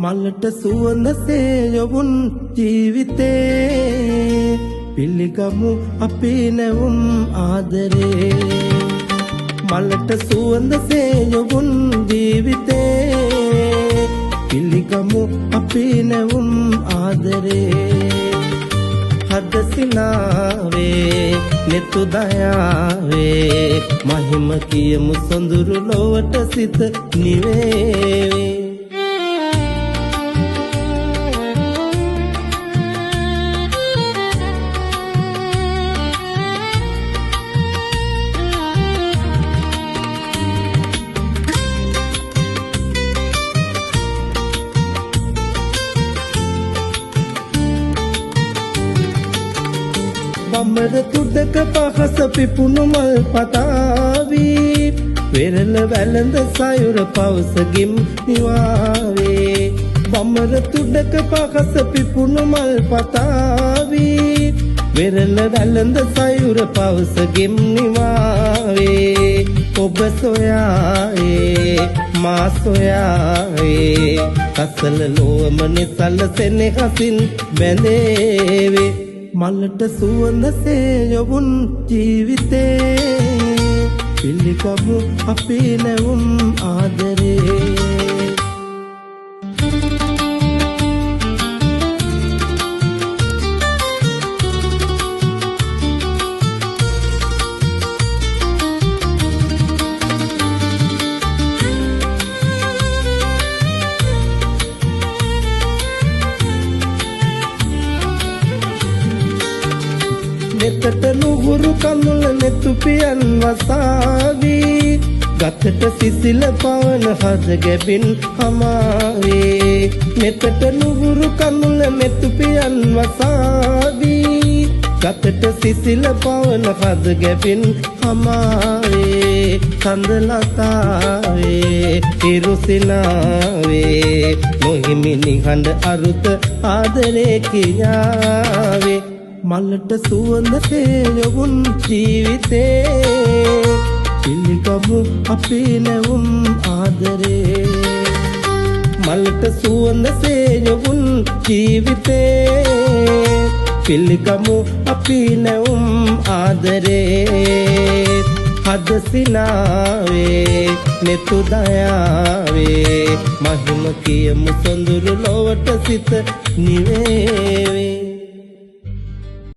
මලට සුවඳසේ යොවුන් ජීවිතේ පිළිගමු අපි නැවුම් ආදරේ මලට සුවඳසේ යොවුන් ජීවිතේ පිළිගමු අපි නැවුම් ආදරේ හදසිනාවේ නෙතු දයාවේ මහිම කියමු සොඳුරු ලොවට සිත නිවේවේ බඹර තුඩක පහස පිපුණු මල් පතාවී වෙරළ වැළඳ සයුර පවසගිම් නිවාවේ බඹර තුඩක පහස පිපුණු මල් පතාවී වෙරළ වැළඳ සයුර පවසගිම් නිවාවේ ඔබ සොයායේ මා සොයායේ කසල ලෝමනේ සලසෙනේ හසින් බැඳේවේ මලට සුවඳසේ යොවුන් ජීවිතේ පිළිගමු අපි නැවුම් ආදරේ නෙතට නුහුරු කඳුල නෙතුපියන් වසාවී ගතට සිසිල පවන හද ගැබින් හමාවේ නෙතට නුහුරු කඳුල නෙතුපියන් වසාවී ගතට සිසිල පවන හද ගැබින් හමාවේ සඳලතාවේ ඉරුසිනාවේ නොහිමි නිහඬ අරුත ආදරේ කියාවේ මලට සුවඳසේ යොවුන් ජීවිතේ පිළිගමු අපි නැවුම් ආදරේ මලට සුවඳසේ යොවුන් ජීවිතේ පිළිගමු අපි නැවුම් ආදරේ හදසිනාවේ නෙතු දයාවේ මහිම කියමු සොඳුරු ලොවට සිත නිවේවේ